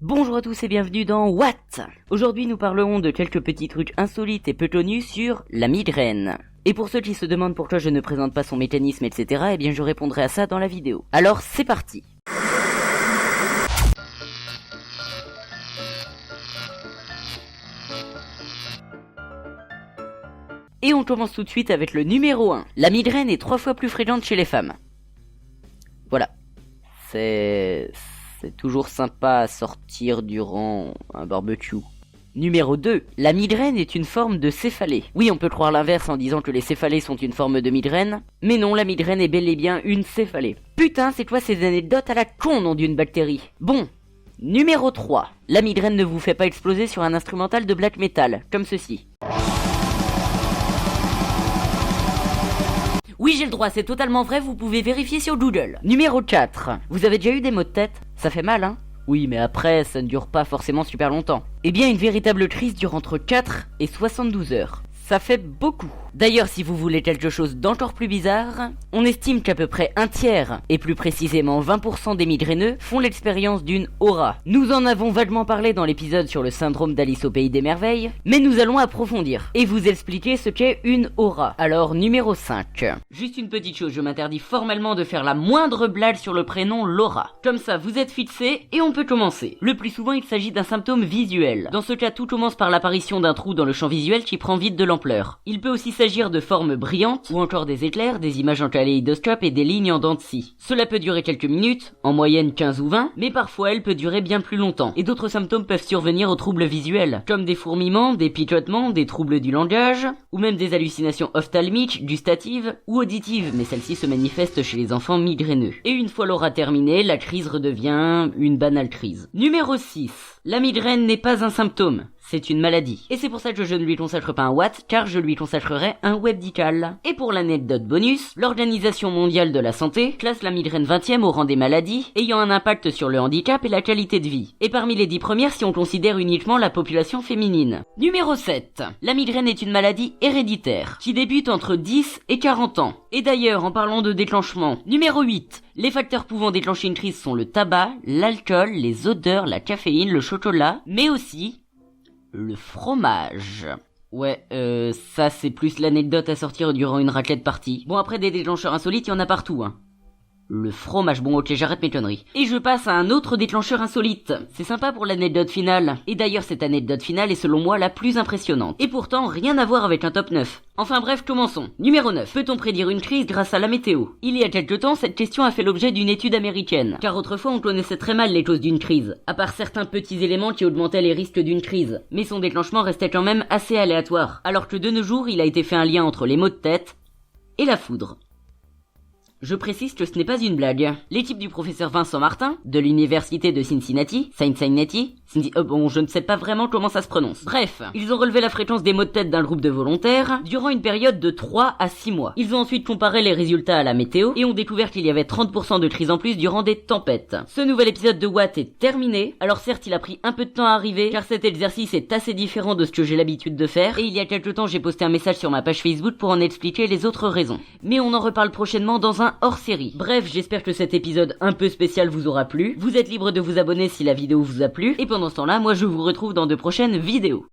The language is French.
Bonjour à tous et bienvenue dans What. Aujourd'hui nous parlerons de quelques petits trucs insolites et peu connus sur la migraine. Et pour ceux qui se demandent pourquoi je ne présente pas son mécanisme etc, eh bien je répondrai à ça dans la vidéo. Alors c'est parti. Et on commence tout de suite avec le numéro 1. La migraine est 3 fois plus fréquente chez les femmes. Voilà. C'est toujours sympa à sortir durant un barbecue. Numéro 2. La migraine est une forme de céphalée. Oui, on peut croire l'inverse en disant que les céphalées sont une forme de migraine. Mais non, la migraine est bel et bien une céphalée. Putain, c'est quoi ces anecdotes à la con, nom d'une bactérie. Bon. Numéro 3. La migraine ne vous fait pas exploser sur un instrumental de black metal, comme ceci. Oui, j'ai le droit, c'est totalement vrai, vous pouvez vérifier sur Google. Numéro 4. Vous avez déjà eu des maux de tête? Ça fait mal, hein? Oui, mais après, ça ne dure pas forcément super longtemps. Eh bien, une véritable crise dure entre 4 et 72 heures. Ça fait beaucoup. D'ailleurs, si vous voulez quelque chose d'encore plus bizarre, on estime qu'à peu près un tiers, et plus précisément 20% des migraineux, font l'expérience d'une aura. Nous en avons vaguement parlé dans l'épisode sur le syndrome d'Alice au Pays des Merveilles, mais nous allons approfondir, et vous expliquer ce qu'est une aura. Alors, numéro 5. Juste une petite chose, je m'interdis formellement de faire la moindre blague sur le prénom Laura. Comme ça, vous êtes fixés, et on peut commencer. Le plus souvent, il s'agit d'un symptôme visuel. Dans ce cas, tout commence par l'apparition d'un trou dans le champ visuel qui prend vite de l'ampleur. Il peut aussi s'agir de formes brillantes, ou encore des éclairs, des images en kaléidoscope et des lignes en dents de scie. Cela peut durer quelques minutes, en moyenne 15 ou 20, mais parfois elle peut durer bien plus longtemps. Et d'autres symptômes peuvent survenir aux troubles visuels, comme des fourmillements, des picotements, des troubles du langage, ou même des hallucinations ophtalmiques, gustatives ou auditives, mais celles-ci se manifestent chez les enfants migraineux. Et une fois l'aura terminée, la crise redevient une banale crise. Numéro 6. La migraine n'est pas un symptôme. C'est une maladie. Et c'est pour ça que je ne lui consacre pas un Watt, car je lui consacrerai un Webdical. Et pour l'anecdote bonus, l'Organisation mondiale de la santé classe la migraine 20e au rang des maladies ayant un impact sur le handicap et la qualité de vie. Et parmi les 10 premières si on considère uniquement la population féminine. Numéro 7. La migraine est une maladie héréditaire, qui débute entre 10 et 40 ans. Et d'ailleurs, en parlant de déclenchement, numéro 8. Les facteurs pouvant déclencher une crise sont le tabac, l'alcool, les odeurs, la caféine, le chocolat, mais aussi le fromage. Ouais, ça c'est plus l'anecdote à sortir durant une raclette party. Bon, après des déclencheurs insolites, il y en a partout, hein. Le fromage, bon ok, j'arrête mes conneries. Et je passe à un autre déclencheur insolite. C'est sympa pour l'anecdote finale. Et d'ailleurs, cette anecdote finale est selon moi la plus impressionnante. Et pourtant, rien à voir avec un top 9. Enfin bref, commençons. Numéro 9. Peut-on prédire une crise grâce à la météo? Il y a quelque temps, cette question a fait l'objet d'une étude américaine. Car autrefois, on connaissait très mal les causes d'une crise. À part certains petits éléments qui augmentaient les risques d'une crise. Mais son déclenchement restait quand même assez aléatoire. Alors que de nos jours, il a été fait un lien entre les maux de tête et la foudre. Je précise que ce n'est pas une blague. L'équipe du professeur Vincent Martin, de l'université de Cincinnati, bon, je ne sais pas vraiment comment ça se prononce. Bref, ils ont relevé la fréquence des maux de tête d'un groupe de volontaires durant une période de 3 à 6 mois. Ils ont ensuite comparé les résultats à la météo et ont découvert qu'il y avait 30% de crises en plus durant des tempêtes. Ce nouvel épisode de Watt est terminé. Alors certes, il a pris un peu de temps à arriver, car cet exercice est assez différent de ce que j'ai l'habitude de faire, et il y a quelques temps, j'ai posté un message sur ma page Facebook pour en expliquer les autres raisons. Mais on en reparle prochainement dans un hors-série. Bref, j'espère que cet épisode un peu spécial vous aura plu. Vous êtes libre de vous abonner si la vidéo vous a plu. Et pendant ce temps-là, moi je vous retrouve dans de prochaines vidéos.